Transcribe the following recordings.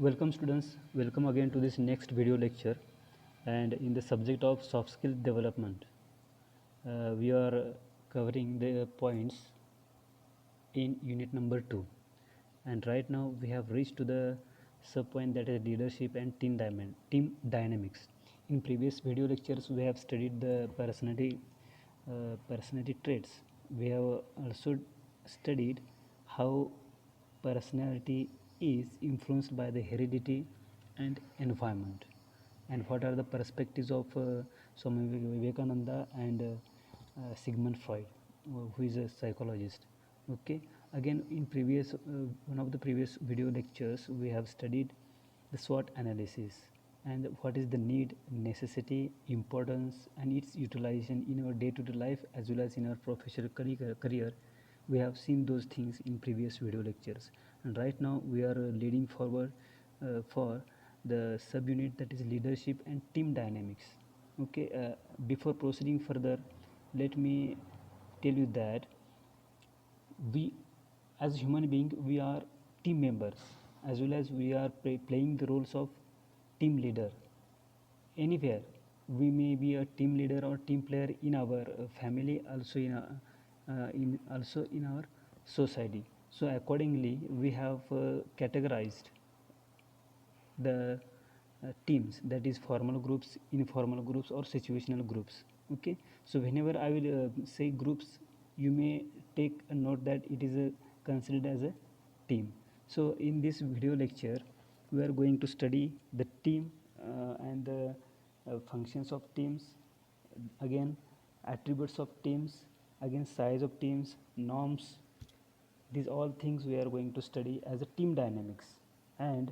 Welcome students, welcome again to this next video lecture and in the subject of soft skill development. We are covering the points in unit number 2 and right now we have reached to the sub point that is leadership and team dynamics. In previous video lectures we have studied the personality traits. We have also studied how personality is influenced by the heredity and environment, and what are the perspectives of Swami Vivekananda and Sigmund Freud, who is a psychologist. Okay, again in previous one of the previous video lectures we have studied the SWOT analysis and what is the need, necessity, importance, and its utilization in our day-to-day life as well as in our professional career. We have seen those things in previous video lectures, and right now we are leading forward for the subunit that is leadership and team dynamics. Okay, before proceeding further, let me tell you that we as human being we are team members as well as we are playing the roles of team leader anywhere. We may be a team leader or team player in our family, also in our society. So accordingly we have categorized the teams, that is formal groups, informal groups, or situational groups. Okay, so whenever I will say groups, you may take a note that it is considered as a team. So in this video lecture we are going to study the team and the functions of teams, again attributes of teams, again size of teams, norms. These all things we are going to study as a team dynamics, and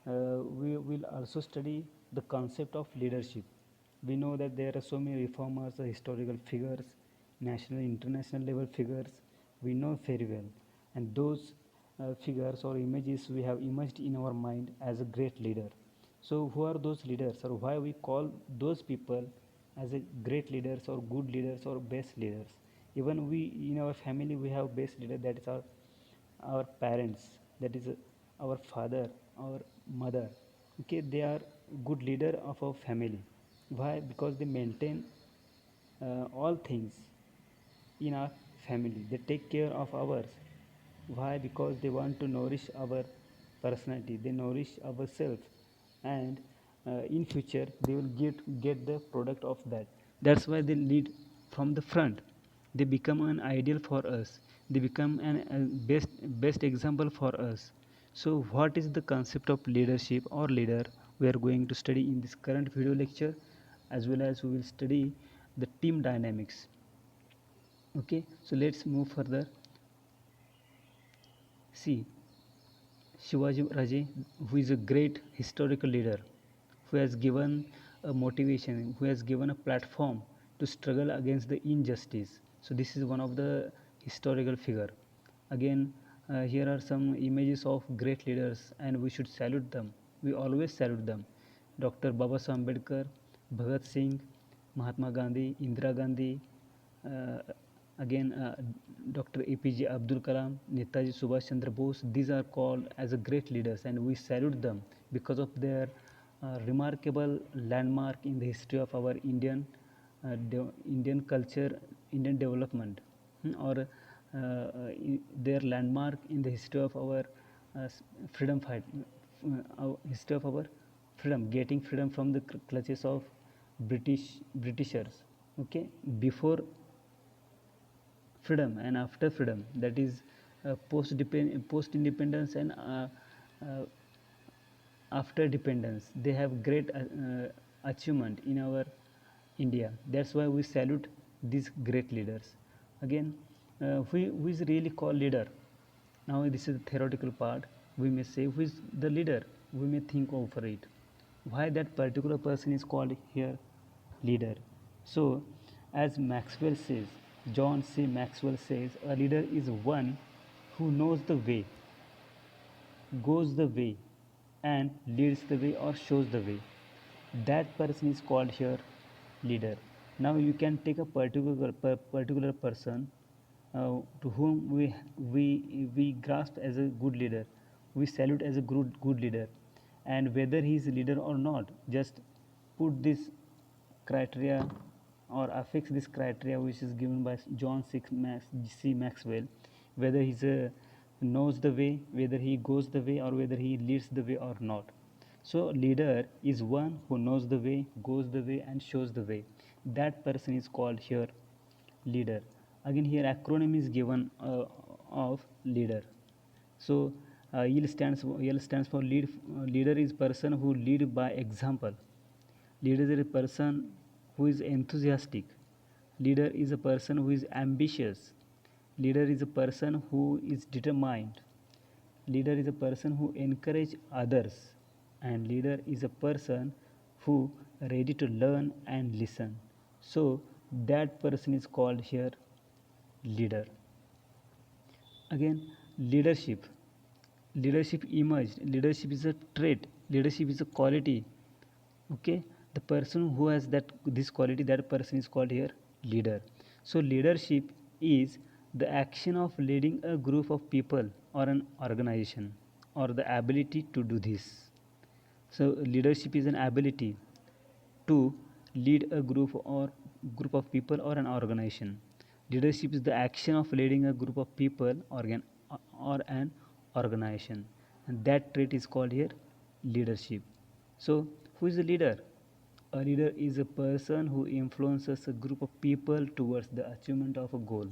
we will also study the concept of leadership. We know that there are so many reformers, historical figures, national international level figures we know very well, and those figures or images we have imaged in our mind as a great leader. So who are those leaders, or why we call those people as a great leaders or good leaders or best leaders? Even we in our family we have best leader, that is our parents, that is our father, our mother. Okay, they are good leader of our family. Why? Because they maintain all things in our family, they take care of ours. Why? Because they want to nourish our personality, they nourish ourselves, and in future they will get the product of that. That's why they lead from the front. They become an ideal for us, they become an best example for us. So what is the concept of leadership or leader we are going to study in this current video lecture, as well as we will study the team dynamics. Okay, so let's move further. See, Shivaji Raje, who is a great historical leader, who has given a motivation, who has given a platform to struggle against the injustice. So this is one of the historical figure. Again, here are some images of great leaders, and we should salute them. We always salute them. Dr. Babasaheb Ambedkar, Bhagat Singh, Mahatma Gandhi, Indira Gandhi, uh, again Dr. APJ Abdul Kalam, Netaji Subhash Chandra Bose. These are called as a great leaders, and we salute them because of their remarkable landmark in the history of our Indian culture, Indian development, or their landmark in the history of our freedom fight, history of our freedom, getting freedom from the clutches of Britishers. Okay, before freedom and after freedom, that is post independence and uh, after dependence, they have great achievement in our India. That's why we salute these great leaders. Again, who is really called leader? Now this is the theoretical part. We may say who is the leader. We may think over it. Why that particular person is called here leader? So, as Maxwell says, John C. Maxwell says, a leader is one who knows the way, goes the way, and leads the way or shows the way. That person is called here leader. Now you can take a particular person to whom we grasp as a good leader, we salute as a good leader. and whether he is leader or not. Just put this criteria or affix this criteria which is given by John C. Maxwell, whether he's knows the way, whether he goes the way, or whether he leads the way or not. So leader is one who knows the way, goes the way, and shows the way. That person is called here leader. Again here acronym is given of leader. So L stands for lead. Leader is person who lead by example. Leader is a person who is enthusiastic. Leader is a person who is ambitious. Leader is a person who is determined. Leader is a person who encourage others, and leader is a person who ready to learn and listen. So that person is called here leader. Again, leadership. Leadership emerged. Leadership is a trait. Leadership is a quality. Okay, the person who has this quality, that person is called here leader. So leadership is the action of leading a group of people or an organization, or the ability to do this. So leadership is an ability to lead a group of people or an organization. Leadership is the action of leading a group of people or an organization, and that trait is called here leadership. So who is the leader? A leader is a person who influences a group of people towards the achievement of a goal.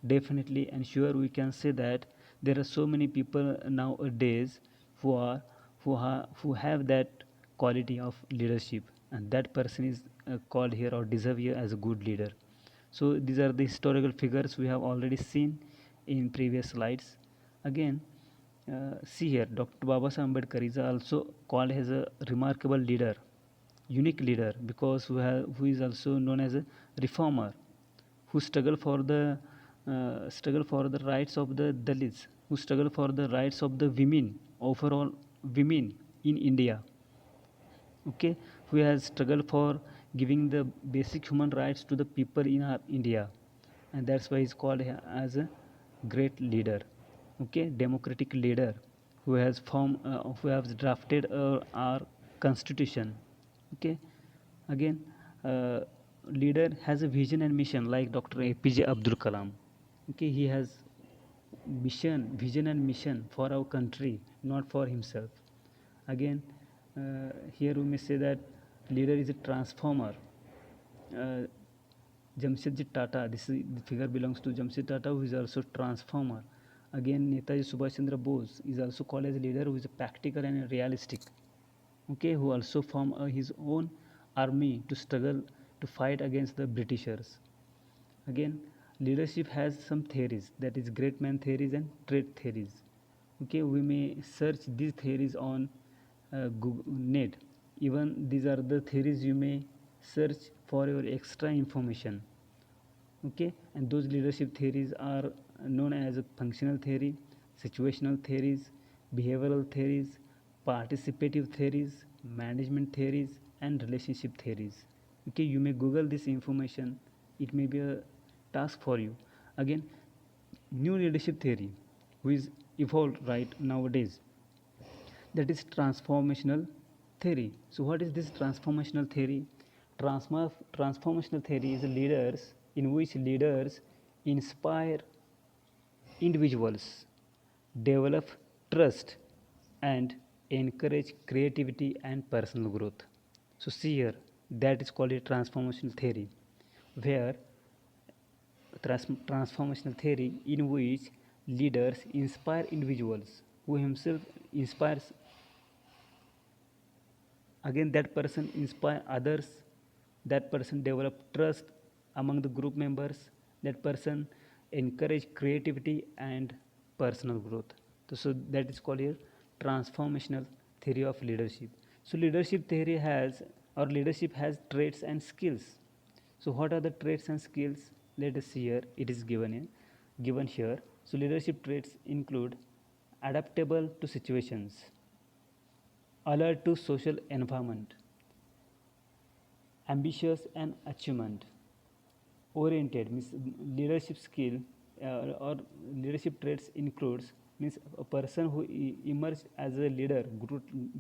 Definitely and sure we can say that there are so many people nowadays who have that quality of leadership, and that person is called here or deserve here as a good leader. So these are the historical figures we have already seen in previous slides. Again, see here, Dr. Babasaheb Ambedkar is also called as a remarkable leader, unique leader, because who is also known as a reformer, who struggle for the rights of the Dalits, who struggle for the rights of the women, overall women in India. Okay, who has struggled for giving the basic human rights to the people in our India, and that's why he's called as a great leader. Okay, democratic leader who has drafted our constitution. Okay, again, leader has a vision and mission like Dr. APJ Abdul Kalam. Okay, he has vision and mission for our country, not for himself. Again, here we may say that leader is a transformer. uh, Jamshedji Tata, the figure belongs to Jamshedji Tata, who is also transformer. Again, Netaji Subhash Chandra Bose is also called as a leader who is practical and realistic. Okay, who also formed his own army to struggle to fight against the Britishers. Again, leadership has some theories, that is great man theories and trait theories. Okay, we may search these theories on Google, net. Even these are the theories you may search for your extra information. Okay, and those leadership theories are known as functional theory, situational theories, behavioral theories, participative theories, management theories, and relationship theories. Okay, you may Google this information, it may be a task for you. Again, new leadership theory which is evolved right nowadays, that is transformational theory. So what is this transformational theory? Transformational theory is leaders in which leaders inspire individuals, develop trust, and encourage creativity and personal growth. So see here, that is called a transformational theory, where transformational theory in which leaders inspire individuals who himself inspires. Again, that person inspire others, that person develop trust among the group members, that person encourage creativity and personal growth. So that is called here transformational theory of leadership. So leadership theory has, or leadership has traits and skills. So what are the traits and skills? Let us see here, it is given here. So leadership traits include adaptable to situations, alert to social environment, ambitious and achievement oriented. Means leadership skill or leadership traits includes means a person who emerged as a leader,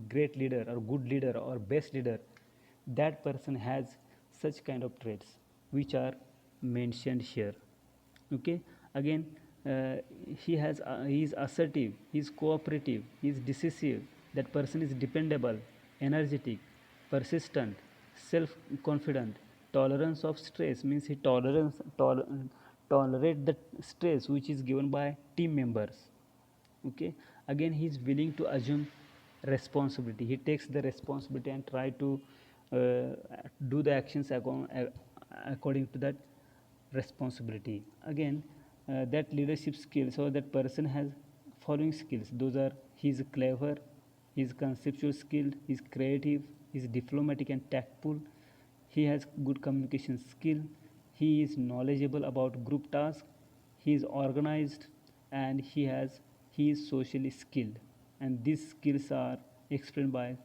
great leader or good leader or best leader, that person has such kind of traits which are mentioned here. Okay, again, uh, he is assertive, he is cooperative, he is decisive. That person is dependable, energetic, persistent, self confident. Tolerance of stress means he tolerate the stress which is given by team members. Okay, again, he is willing to assume responsibility, he takes the responsibility and try to do the actions according to that responsibility. Again, that leadership skills or that person has following skills. Those are: he is clever, he is conceptual skilled, he is creative, he is diplomatic and tactful, he has good communication skill, he is knowledgeable about group tasks, he is organized, and he is socially skilled. And these skills are explained by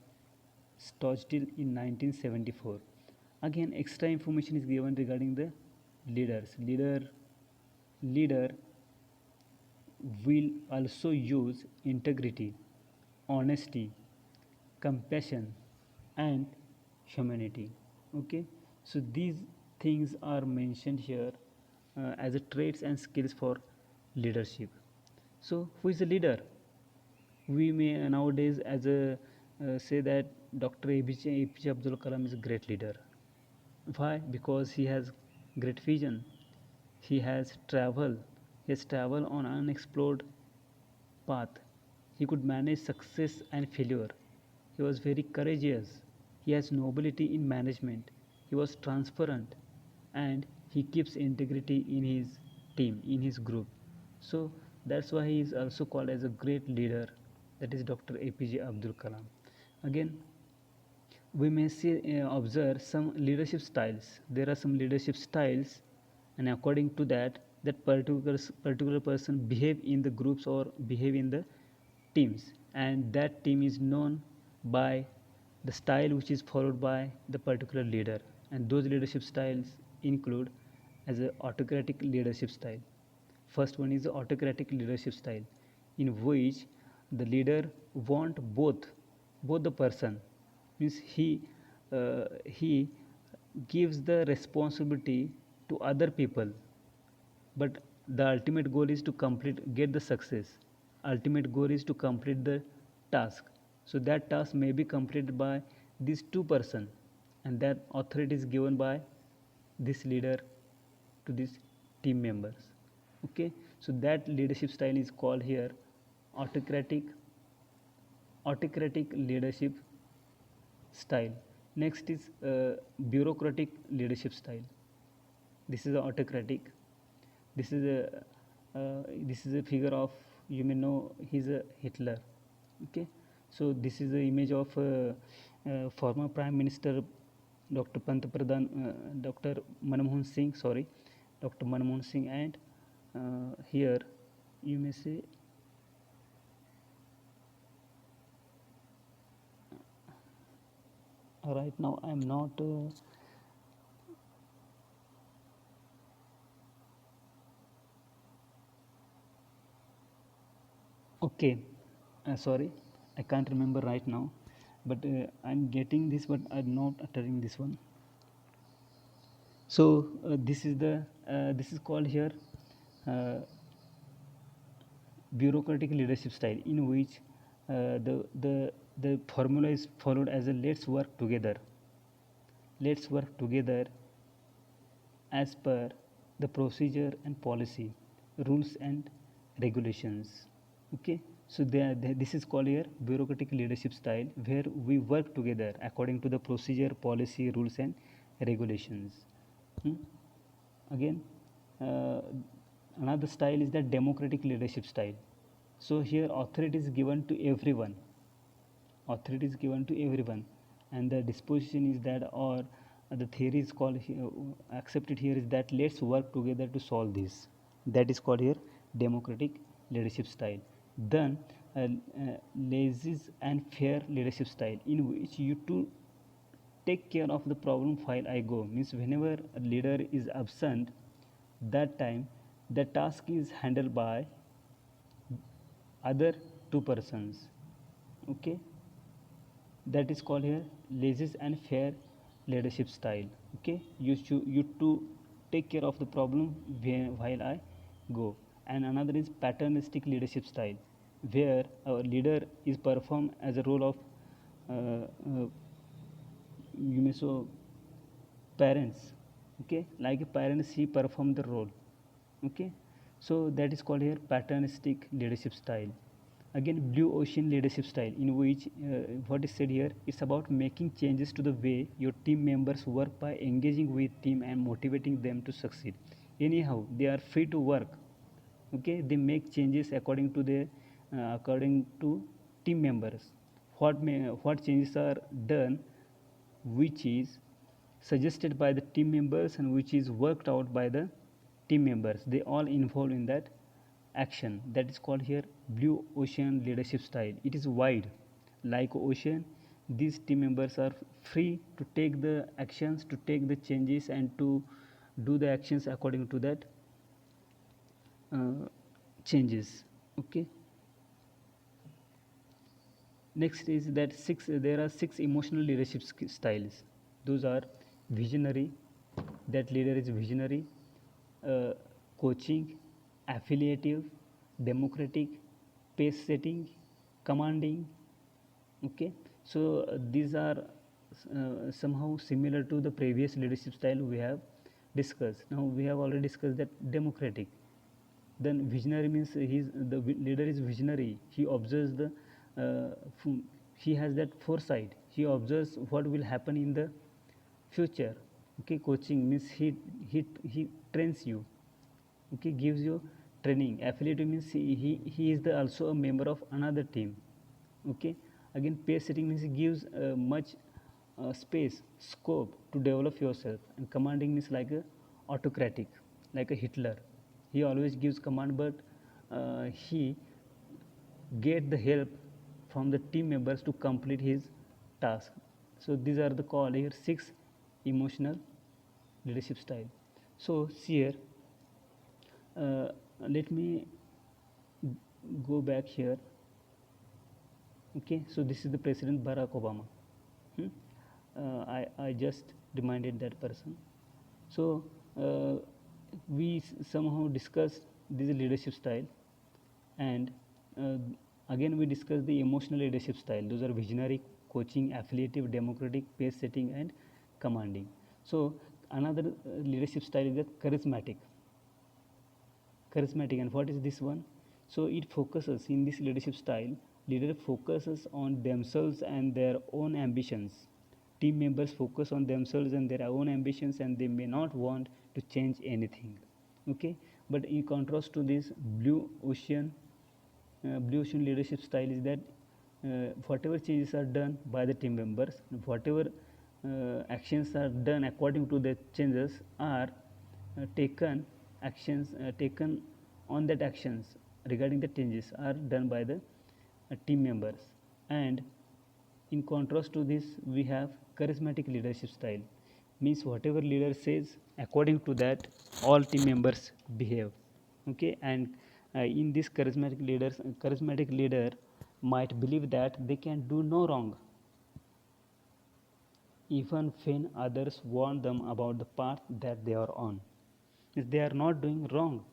Stockdale in 1974. Again, extra information is given regarding the leaders. Leader will also use integrity, honesty, compassion, and humanity. Okay, so these things are mentioned here as a traits and skills for leadership. So, who is a leader? We may nowadays as a say that Dr. APJ Abdul Kalam is a great leader. Why? Because he has great vision. He has traveled. He has traveled on an unexplored path. He could manage success and failure. He was very courageous. He has nobility in management. He was transparent, and he keeps integrity in his team, in his group. So that's why he is also called as a great leader. That is Dr. APJ Abdul Kalam. Again, we may see, observe some leadership styles. There are some leadership styles, and according to that, that particular person behave in the groups or behave in the teams, and that team is known by the style which is followed by the particular leader. And those leadership styles include as a autocratic leadership style. First one is the autocratic leadership style, in which the leader want both the person, means he gives the responsibility to other people, but the ultimate goal is to get the success. Ultimate goal is to complete the task. So that task may be completed by these two person, and that authority is given by this leader to these team members. Okay, so that leadership style is called here autocratic leadership style. Next is bureaucratic leadership style. This is autocratic. This is a figure of, you may know, he's a Hitler. Okay, so this is the image of former Prime Minister Dr. Pantapradhan, Dr. Manmohan Singh. Sorry, Dr. Manmohan Singh, and here you may say right now I am not. Okay, sorry, I can't remember right now, but I'm getting this, but I'm not uttering this one. So this is called here uh, bureaucratic leadership style, in which the formula is followed as a let's work together as per the procedure and policy, rules and regulations. Okay, so this is called here bureaucratic leadership style, where we work together according to the procedure, policy, rules and regulations. Hmm? Again, uh, another style is the democratic leadership style. So here authority is given to everyone, and the disposition is that, or the theory is called here, accepted here, is that let's work together to solve this. That is called here democratic leadership style. Then lazy and fair leadership style, in which you to take care of the problem while I go, means whenever a leader is absent, that time the task is handled by other two persons. Okay, that is called here lazy and fair leadership style. Okay, you to take care of the problem while I go. And another is patternistic leadership style, where our leader is perform as a role of you may so parents. Okay, like a parents he perform the role. Okay, so that is called here patternistic leadership style. Again, blue ocean leadership style, in which what is said here, it's about making changes to the way your team members work by engaging with team and motivating them to succeed. Anyhow, they are free to work. Okay, they make changes according to team members. What changes are done, which is suggested by the team members and which is worked out by the team members, they all involved in that action. That is called here blue ocean leadership style. It is wide like ocean. These team members are free to take the actions, to take the changes, and to do the actions according to that changes. Okay, next is that there are six emotional leadership styles. Those are visionary, that leader is visionary, uh, coaching, affiliative, democratic, pace setting, commanding. Okay, so these are somehow similar to the previous leadership style we have discussed. Now we have already discussed that democratic. Then visionary means the leader is visionary. He observes he has that foresight. He observes what will happen in the future. Okay, coaching means he trains you. Okay, gives you training. Affiliate means he is also a member of another team. Okay, again pace setting means he gives much space, scope to develop yourself. And commanding means like a autocratic, like a Hitler. He always gives command, but he get the help from the team members to complete his task. So these are the called here six emotional leadership style. So here let me go back here. Okay, so this is the President Barack Obama. hmm? I just reminded that person. So we somehow discussed this leadership style, and uh, again we discussed the emotional leadership style. Those are visionary, coaching, affiliative, democratic, pace setting, and commanding. So another leadership style is that charismatic. And what is this one? So it focuses, in this leadership style, leader focuses on themselves and their own ambitions. Team members focus on themselves and their own ambitions, and they may not want to change anything. Okay, but in contrast to this blue ocean leadership style is that whatever changes are done by the team members, whatever actions are done according to the changes are taken on that actions regarding the changes are done by the team members. And in contrast to this, we have charismatic leadership style, means whatever leader says, according to that all team members behave. Okay, and in this charismatic leader might believe that they can do no wrong, even when others warn them about the path that they are on. If they are not doing wrong.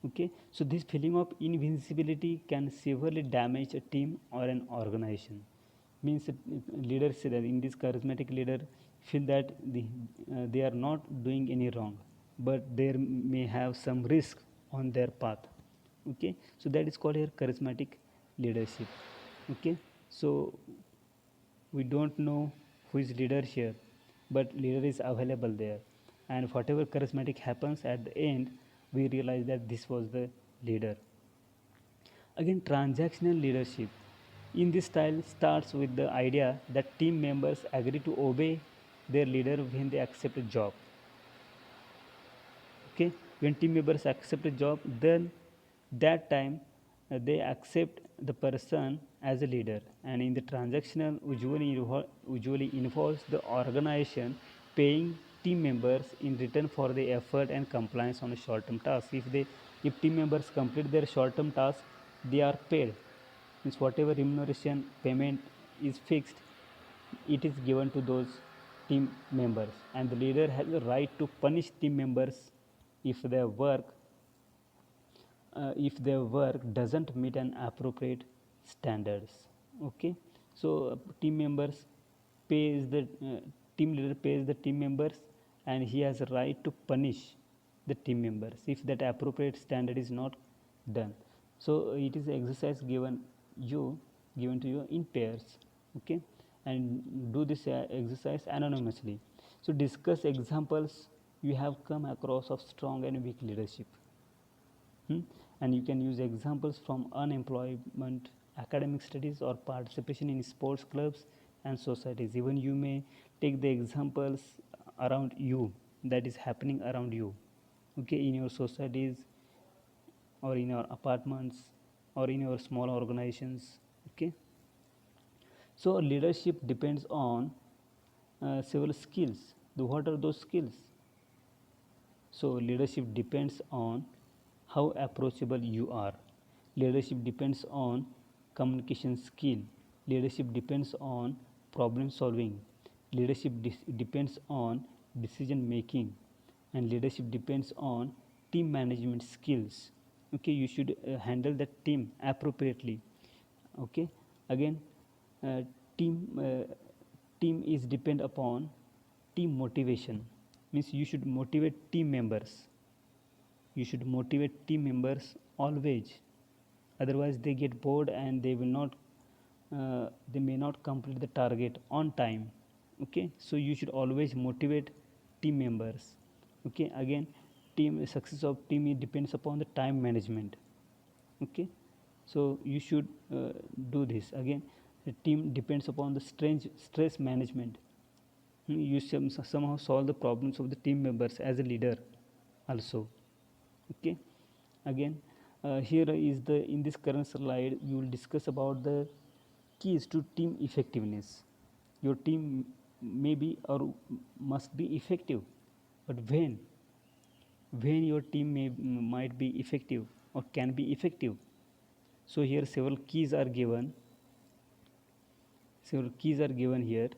Okay, so this feeling of invincibility can severely damage a team or an organization. Means leaders say that in this charismatic leader feel that they are not doing any wrong, but there may have some risk on their path. Okay, so that is called here charismatic leadership. Okay, so we don't know who is leader here, but leader is available there, and whatever charismatic happens at the end, we realize that this was the leader. Again, transactional leadership in this style starts with the idea that team members agree to obey their leader when they accept a job. Okay, when team members accept a job, then that time they accept the person as a leader. And in the transactional usually involves the organization paying team members in return for the effort and compliance on a short term task. If team members complete their short term task, they are paid, means whatever remuneration payment is fixed, it is given to those team members, and the leader has the right to punish team members if their work doesn't meet an appropriate standards. Okay, so team members pays the team leader pays the team members, and he has a right to punish the team members if that appropriate standard is not done. So it is exercise given to you in pairs. Okay, and do this exercise anonymously. So discuss examples you have come across of strong and weak leadership. And you can use examples from unemployment, academic studies, or participation in sports clubs and societies. Even you may take the examples around you, that is happening around you, okay, in your societies or in your apartments or in your small organizations. Okay, so leadership depends on several skills. What are those skills? So leadership depends on how approachable you are. Leadership depends on communication skill. Leadership depends on problem solving. Leadership depends on decision making, and leadership depends on team management skills. Okay, you should handle the team appropriately. Okay, again, uh, team uh, team is depend upon team motivation, means you should motivate team members. You should motivate team members always, otherwise they get bored and they may not complete the target on time. Okay, so you should always motivate team members. Okay, again, team success of team depends upon the time management. Okay, so you should do this. Again, the team depends upon the stress management. You somehow solve the problems of the team members as a leader also. Okay, again, here is the in this current slide we will discuss about the keys to team effectiveness. Your team may be or must be effective, but when your team might be effective or can be effective. So here several keys are given here.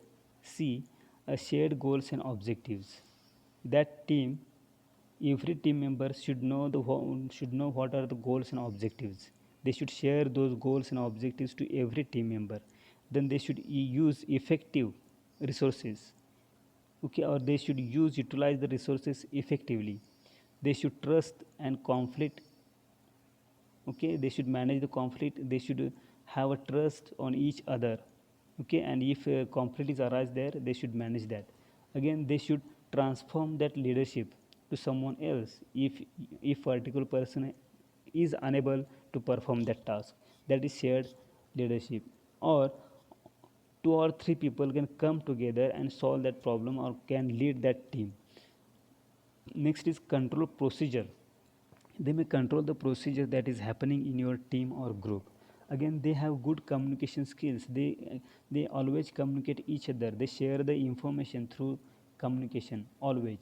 See, shared goals and objectives. That team, every team member should know what are the goals and objectives. They should share those goals and objectives to every team member. Then they should use effective resources. Okay, or they should utilize the resources effectively. They should trust and conflict. Okay, they should manage the conflict. They should have a trust on each other. Okay, and if conflict is arise there, they should manage that. Again, they should transform that leadership to someone else if particular person is unable to perform that task. That is shared leadership. Or two or three people can come together and solve that problem or can lead that team. Next is control procedure. They may control the procedure that is happening in your team or group. Again, they have good communication skills. They always communicate each other. They share the information through communication always.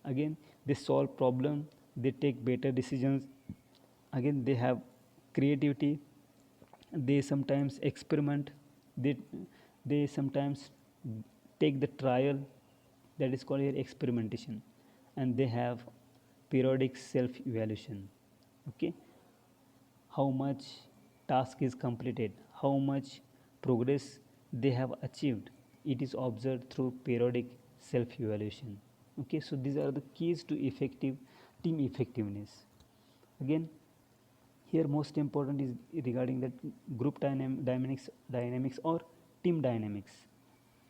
Again, they solve problem. They take better decisions. Again, they have creativity. They sometimes experiment. They sometimes take the trial, that is called here experimentation. And they have periodic self evaluation. Okay, how much task is completed, how much progress they have achieved, it is observed through periodic self evaluation. Okay, so these are the keys to effective team effectiveness. Again, here most important is regarding that group dynamics or team dynamics,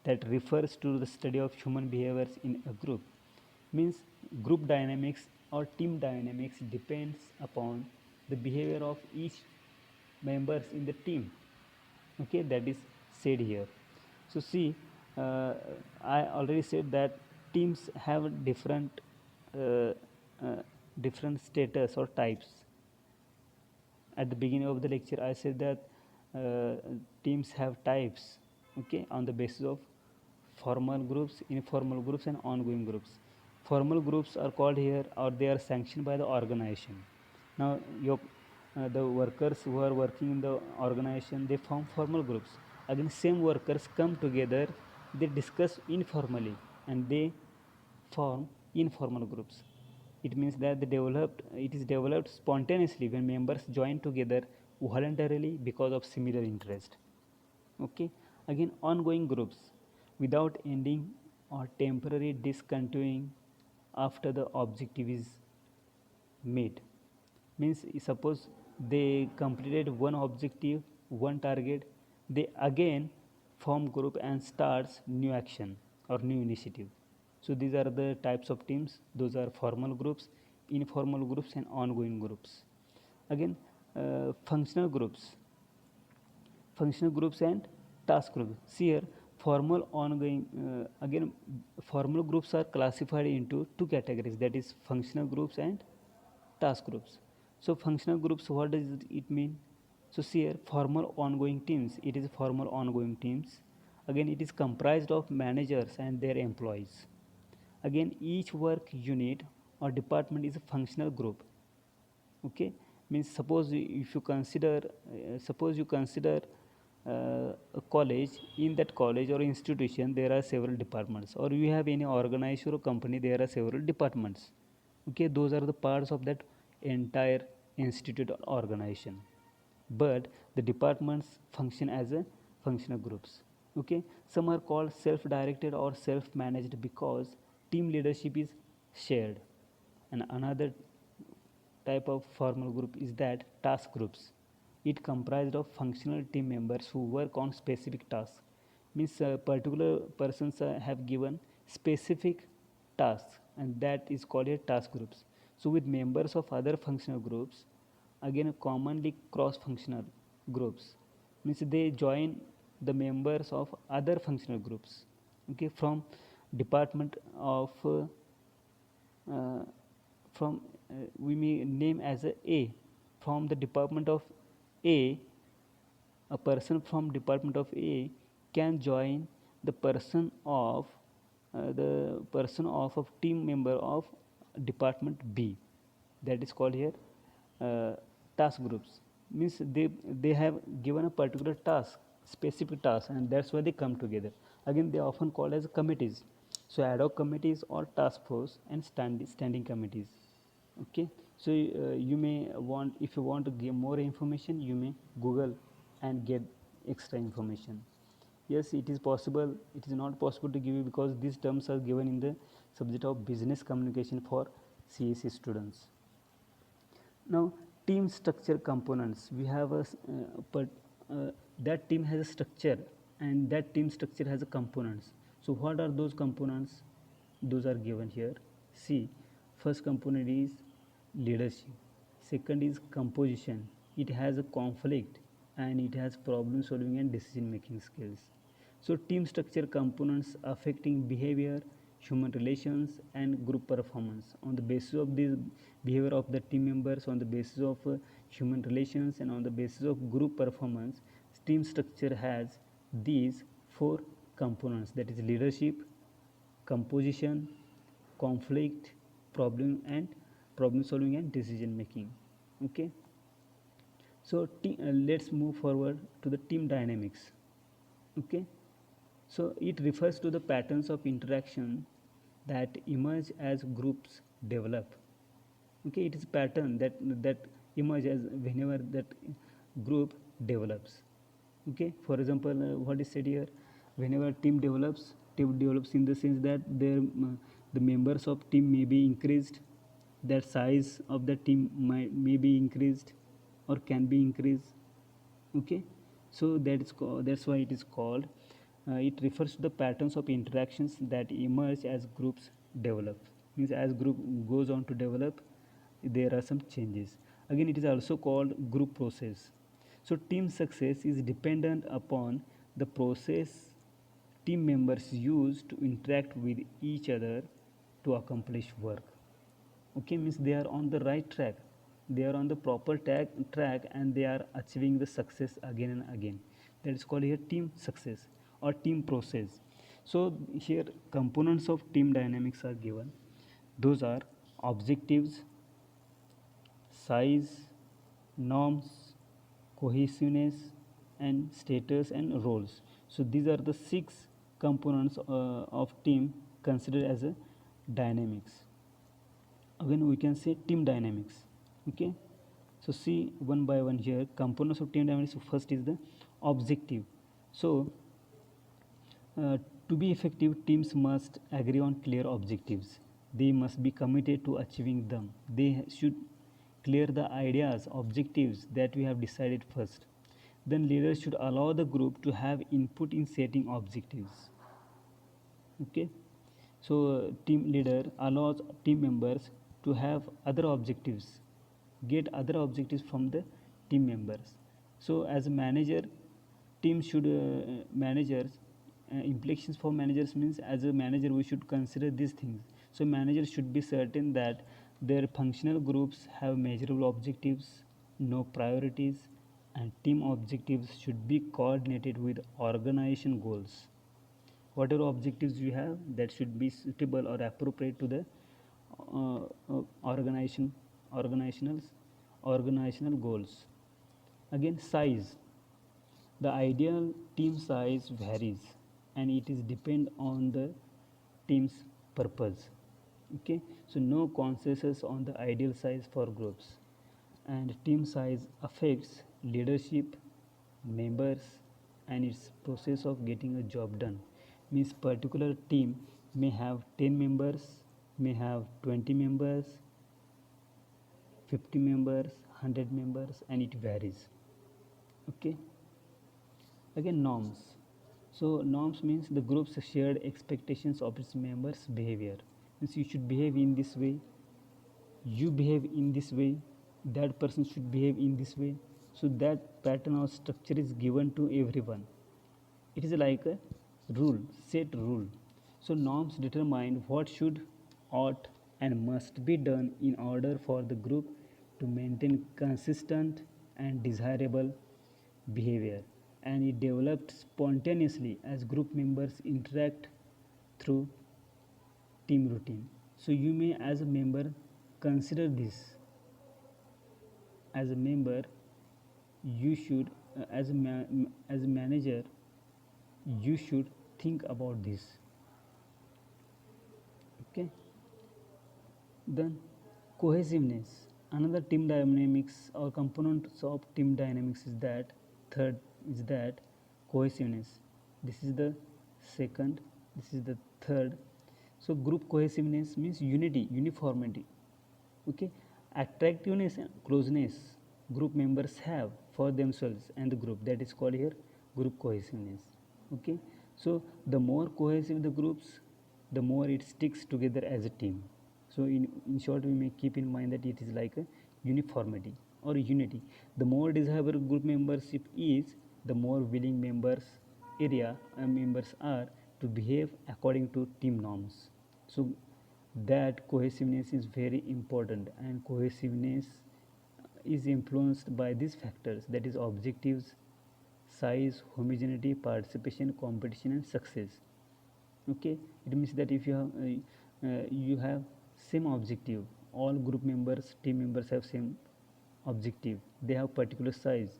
that refers to the study of human behaviors in a group. Means group dynamics or team dynamics depends upon the behavior of each members in the team. Okay, that is said here. So see, I already said that teams have uh, uh, different status or types. At the beginning of the lecture I said that uh, teams have types. Okay, on the basis of formal groups, informal groups, and ongoing groups. Formal groups are called here, or they are sanctioned by the organization. Now the workers who are working in the organization, they form formal groups. Again, same workers come together, they discuss informally, and they form informal groups. It means that it is developed spontaneously when members join together voluntarily because of similar interest. Okay. Again, ongoing groups without ending or temporary discontinuing after the objective is met. Means suppose they completed one objective, one target, they again form group and starts new action or new initiative. So these are the types of teams. Those are formal groups, informal groups, and ongoing groups. Again, functional groups and task groups. See here, again, formal groups are classified into two categories, that is functional groups and task groups. So functional groups, what does it mean? So see here, formal ongoing teams, it is formal ongoing teams. Again, it is comprised of managers and their employees. Again, each work unit or department is a functional group. Okay, means suppose you consider a college. In that college or institution there are several departments, or you have any organization or company, there are several departments. Okay, those are the parts of that entire institute or organization, but the departments function as a functional groups. Okay, some are called self directed or self managed because team leadership is shared. And another type of formal group is that task groups. It comprised of functional team members who work on specific tasks. Means particular persons have given specific tasks, and that is called a task groups. So with members of other functional groups, again commonly cross functional groups, means they join the members of other functional groups. Okay, from department of uh, from we may name as a from the department of a. A person from department of A can join the person of a team member of department B. That is called here uh, task groups. Means they have given a particular task, specific task, and that's why they come together. Again, they are often called as committees. So ad hoc committees or task force and standing committees. Okay, so you may want, if you want to give more information, you may Google and get extra information. Yes, it is possible, it is not possible to give you because these terms are given in the subject of business communication for CSE students. Now, team structure components, we have that team has a structure, and that team structure has a components. So what are those components? Those are given here. See, first component is leadership, second is composition, it has a conflict, and it has problem solving and decision making skills. So team structure components affecting behavior, human relations, and group performance. On the basis of the behavior of the team members, on the basis of human relations, and on the basis of group performance, team structure has these four components, that is leadership, composition, conflict, problem solving and decision making. Okay, so let's move forward to the team dynamics. Okay, so it refers to the patterns of interaction that emerge as groups develop. Okay, it is a pattern that emerge as whenever that group develops. Okay, for example, what is said here, whenever team develops in the sense that the members of team may be increased, that size of the team may be increased or can be increased. Okay, so that's why it is called, it refers to the patterns of interactions that emerge as groups develop. Means as group goes on to develop, there are some changes. Again, it is also called group process. So team success is dependent upon the process team members use to interact with each other to accomplish work. Okay, means they are on the right track, they are on the proper track, and they are achieving the success again and again. That is called here team success or team process. So here components of team dynamics are given. Those are objectives, size, norms, cohesiveness, and status and roles. So these are the six components of team considered as a dynamics. Again we can say team dynamics. Okay, so see one by one here components of team dynamics. First is the objective. So uh, to be effective, teams must agree on clear objectives. They must be committed to achieving them. They should clear the ideas, objectives that we have decided first. Then leaders should allow the group to have input in setting objectives. Okay, so team leader allows team members to have other objectives, get other objectives from the team members. So as a manager, team should managers implications for managers means as a manager we should consider these things. So managers should be certain that their functional groups have measurable objectives, no priorities, and team objectives should be coordinated with organization goals. Whatever objectives you have, that should be suitable or appropriate to the uh, uh, organization organizational organizational goals. Again, size. The ideal team size varies and it is depend on the team's purpose. Okay, so no consensus on the ideal size for groups, and team size affects leadership, members, and its process of getting a job done. Means particular team may have 10 members, may have 20 members, 50 members, 100 members, and it varies. Okay, again norms. So norms means the group's shared expectations of its members behavior. Means you should behave in this way, you behave in this way, that person should behave in this way. So that pattern or structure is given to everyone. It is like a rule, set rule. So norms determine what should, ought, and must be done in order for the group to maintain consistent and desirable behavior, and it developed spontaneously as group members interact through team routine. So you may as a member consider this. As a member you should as a manager you should think about this. Okay, then cohesiveness. Another team dynamics or components of team dynamics is that third is that cohesiveness. This is the second, this is the third. So group cohesiveness means unity, uniformity. Okay, attractiveness and closeness group members have for themselves and the group, that is called here group cohesiveness. Okay, so the more cohesive the groups, the more it sticks together as a team. So in short we may keep in mind that it is like a uniformity or unity. The more desirable group membership is, the more willing members are to behave according to team norms. So that cohesiveness is very important, and cohesiveness is influenced by these factors, that is objectives, size, homogeneity, participation, competition, and success. Okay, it means that if you have same objective, all group members, team members have same objective, they have particular size,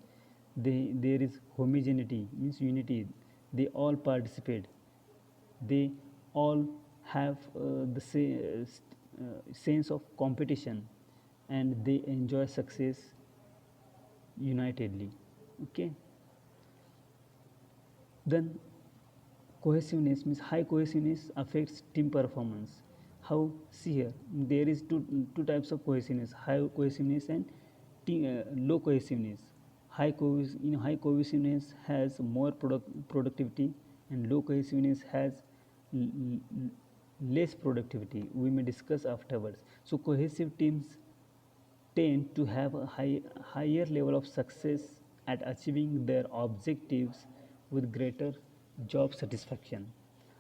there is homogeneity means unity, they all participate, they all have sense of competition, and they enjoy success unitedly. Okay, then cohesiveness means high cohesiveness affects team performance. How? See here, there is two types of cohesiveness: high cohesiveness and low cohesiveness. High cohesiveness has more productivity, and low cohesiveness has less productivity. We may discuss afterwards. So cohesive teams tend to have a higher level of success at achieving their objectives with greater job satisfaction.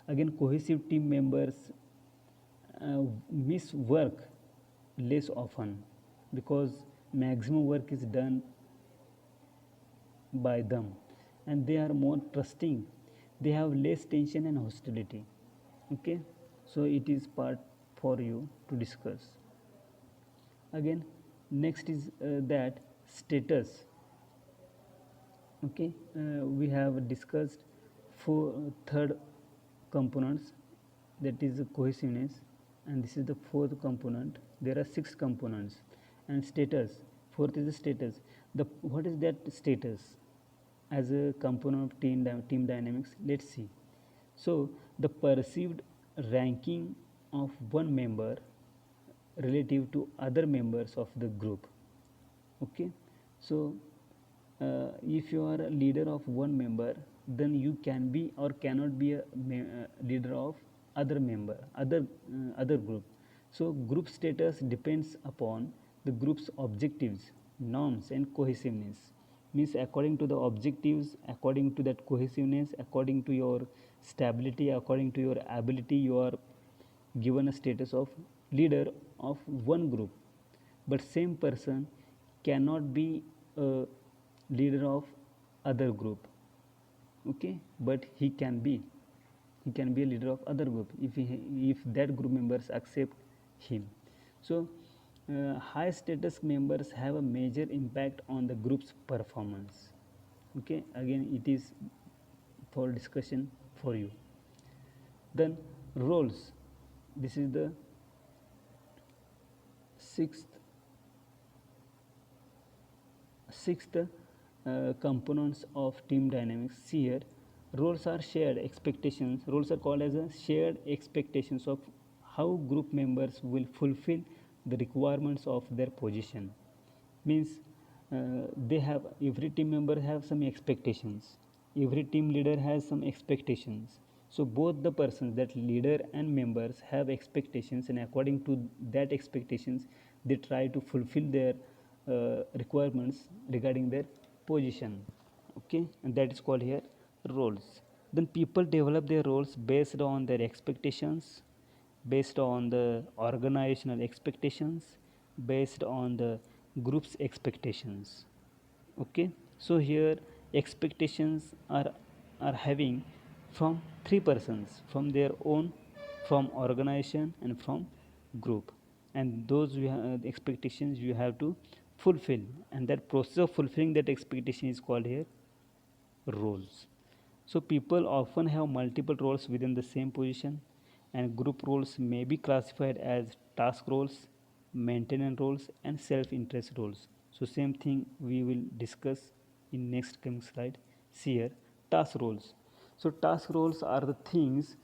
Again, cohesive team members miss work less often because maximum work is done by them, and they are more trusting, they have less tension and hostility. Okay, so it is part for you to discuss. Again, next is that status. Okay, we have discussed four third components, that is cohesiveness, and this is the fourth component. There are six components. And status, fourth is the status. The what is that status as a component of team dynamics? Let's see. So the perceived ranking of one member relative to other members of the group. Okay, so if you are a leader of one member, then you can be or cannot be a leader of other member, other group. So group status depends upon the group's objectives, norms and cohesiveness. Means according to the objectives, according to that cohesiveness, according to your stability, according to your ability, you are given a status of leader of one group. But same person cannot be a leader of other group. Okay, but he can be a leader of other group if that group members accept him. So high status members have a major impact on the group's performance. Okay, again it is for discussion for you. Then roles, this is the sixth components of team dynamics. See here, roles are shared expectations. Roles are called as a shared expectations of how group members will fulfill the requirements of their position. Means they have, every team member have some expectations, every team leader has some expectations. So both the persons, that leader and members, have expectations, and according to that expectations they try to fulfill their requirements regarding their position. Okay, and that is called here roles. Then people develop their roles based on their expectations, based on the organizational expectations, based on the group's expectations. Okay, so here expectations are having from three persons, from their own, from organization and from group. And those expectations you have to fulfill, and that process of fulfilling that expectation is called here roles. So people often have multiple roles within the same position, and group roles may be classified as task roles, maintenance roles and self-interest roles. So same thing we will discuss in next coming slide. See here, task roles. So task roles are the things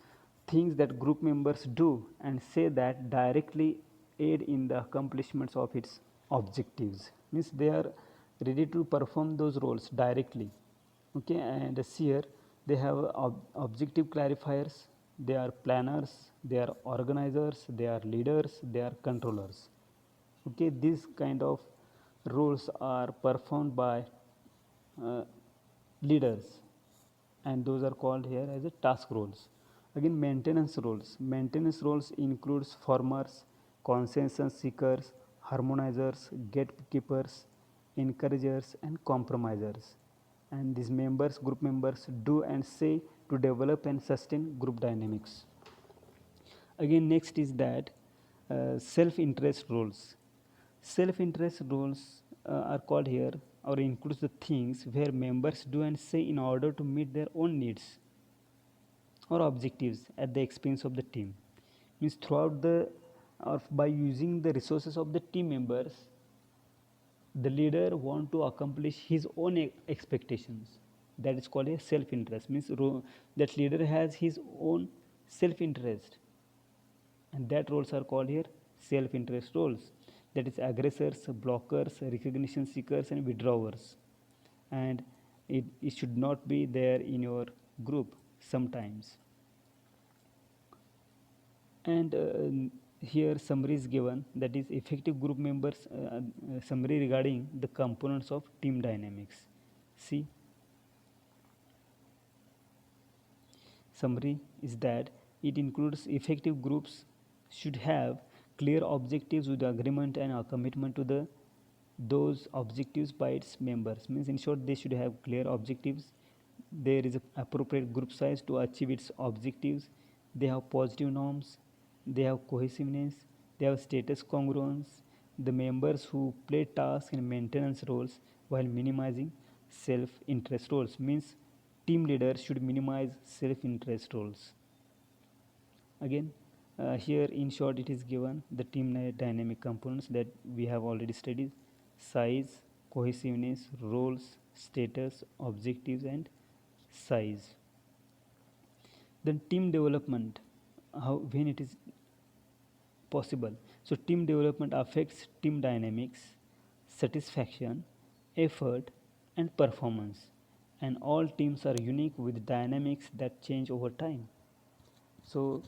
that group members do and say that directly aid in the accomplishments of its objectives. Means they are ready to perform those roles directly. Okay, and here they have objective clarifiers, they are planners, they are organizers, they are leaders, they are controllers. Okay, these kind of roles are performed by uh, leaders, and those are called here as a task roles. Again, maintenance roles includes formers, consensus seekers, harmonizers, gatekeepers, encouragers and compromisers. And these members, group members, do and say to develop and sustain group dynamics. Again, next is that self-interest roles. Self-interest roles are called here, or includes the things where members do and say in order to meet their own needs or objectives at the expense of the team. Means throughout the, or by using the resources of the team members, the leader want to accomplish his own expectations. That is called a self-interest. Means that leader has his own self-interest, and that roles are called here self-interest roles. That is aggressors, blockers, recognition seekers and withdrawers. And it should not be there in your group sometimes. And here summary is given, that is effective group members, summary regarding the components of team dynamics. See, summary is that it includes effective groups should have clear objectives with agreement and a commitment to the those objectives by its members. Means in short, they should have clear objectives, there is a appropriate group size to achieve its objectives, they have positive norms, they have cohesiveness, they have status congruence, the members who play tasks in maintenance roles while minimizing self-interest roles. Means team leaders should minimize self-interest roles. Again, here in short it is given the team dynamic components that we have already studied: size, cohesiveness, roles, status, objectives, and size. Then team development, how when it is possible. So team development affects team dynamics, satisfaction, effort, and performance, and all teams are unique with dynamics that change over time. So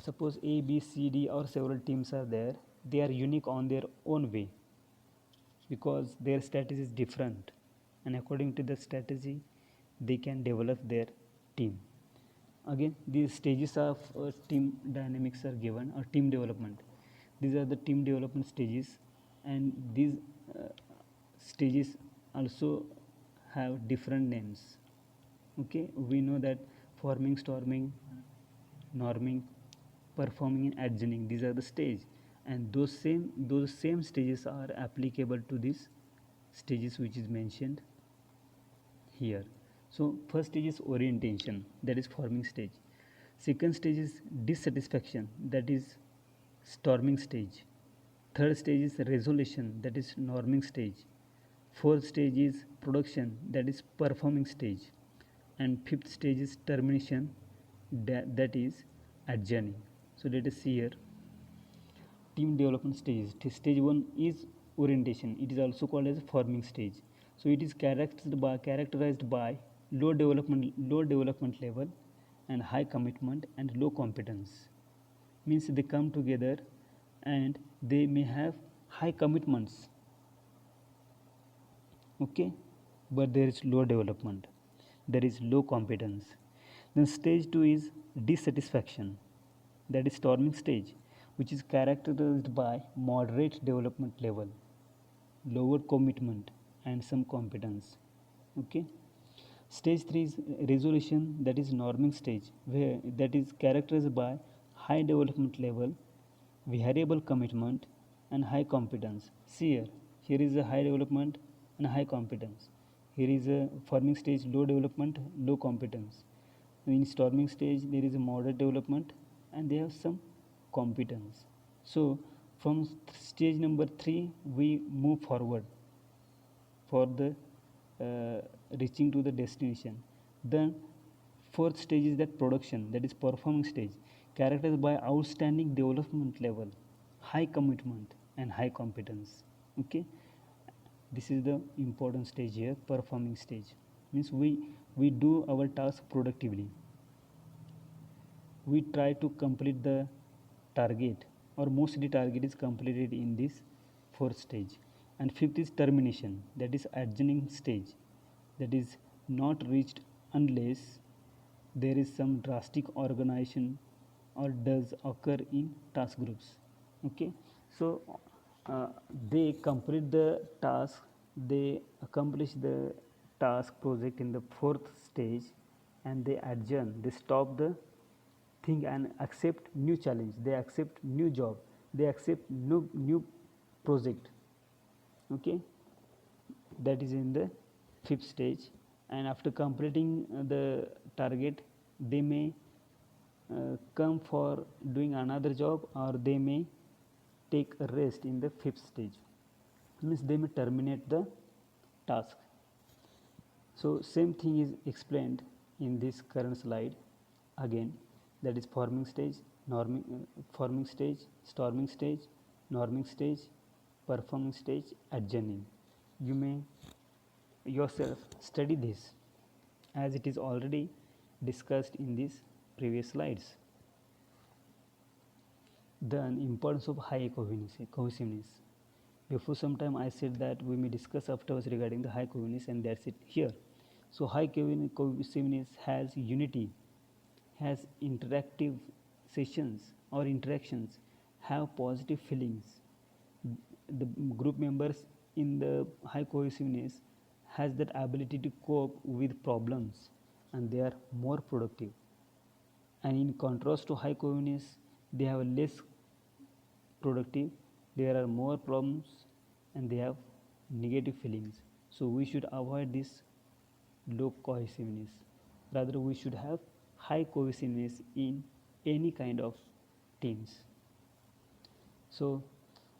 suppose A, B, C, D or several teams are there, they are unique on their own way because their strategy is different, and according to the strategy they can develop their team. Again, these stages of team dynamics are given, or team development. These are the team development stages, and these stages also have different names. Okay, we know that forming, storming, norming, performing, and adjourning, these are the stage, and those same stages are applicable to these stages which is mentioned here. So first stage is orientation, that is forming stage. Second stage is dissatisfaction, that is storming stage. Third stage is resolution, that is norming stage. Fourth stage is production, that is performing stage. And fifth stage is termination, that is adjourning. So let us see here team development stages. Stage 1 is orientation. It is also called as forming stage. So it is characterized by low development level and high commitment and low competence. Means they come together and they may have high commitments, okay, but there is low development, there is low competence. Then stage 2 is dissatisfaction, that is storming stage, which is characterized by moderate development level, lower commitment, and some competence. Okay. Stage 3 is resolution, that is norming stage, where that is characterized by high development level, variable commitment, and high competence. See here is a high development and high competence. Here is a forming stage, low development, low competence. In storming stage, there is a moderate development and they have some competence. So from stage number 3, we move forward for the reaching to the destination. Then fourth stage is that production, that is performing stage, characterized by outstanding development level, high commitment, and high competence. Okay, this is the important stage here. Performing stage means we do our task productively, we try to complete the target, or mostly target is completed in this fourth stage. And fifth is termination, that is adjourning stage, that is not reached unless there is some drastic organization or does occur in task groups. Okay, so they complete the task, they accomplish the task project in the fourth stage, and they adjourn, they stop the thing and accept new challenge, they accept new job, they accept new project. Okay, that is in the fifth stage. And after completing the target, they may come for doing another job, or they may take a rest in the fifth stage, means they may terminate the task. So same thing is explained in this current slide again, that is forming stage, forming stage, storming stage, norming stage, performing stage, adjourning. You may yourself study this as it is already discussed in these previous slides. Then importance of high cohesiveness. Before some time I said that we may discuss afterwards regarding the high cohesiveness, and that's it here. So high cohesiveness has unity, has interactive sessions or interactions, have positive feelings. The group members in the high cohesiveness has that ability to cope with problems, and they are more productive. And in contrast to high cohesiveness, they have less productive, there are more problems and they have negative feelings. So we should avoid this low cohesiveness. Rather, we should have high cohesiveness in any kind of teams. So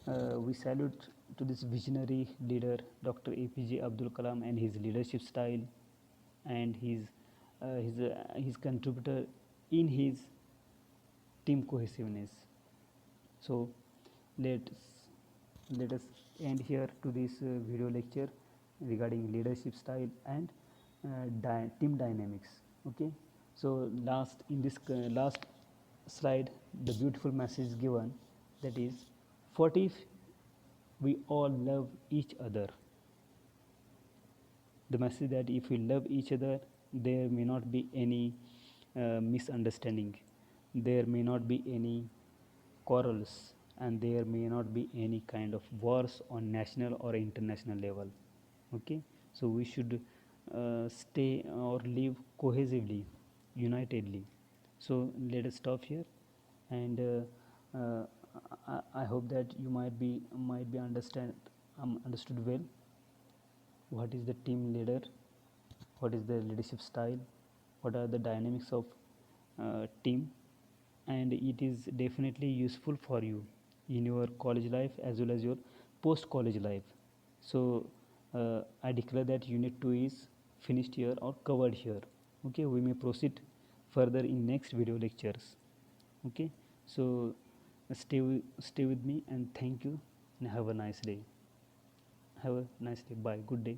we salute to this visionary leader, Dr. APJ Abdul Kalam, and his leadership style, and his contributor in his team cohesiveness. So let let us end here to this video lecture regarding leadership style and team dynamics. Okay, so last in this last slide, the beautiful message given, that is, what if we all love each other? The message that if we love each other, there may not be any misunderstanding, there may not be any quarrels, and there may not be any kind of wars on national or international level. Okay, so we should stay or live cohesively, unitedly. So let us stop here, and I hope that you might be understood well what is the team leader, what is the leadership style, what are the dynamics of team, and it is definitely useful for you in your college life as well as your post college life. So I declare that unit 2 is finished here or covered here. Okay, we may proceed further in next video lectures. Okay, so stay with me, and thank you, and have a nice day. Have a nice day. Bye. Good day.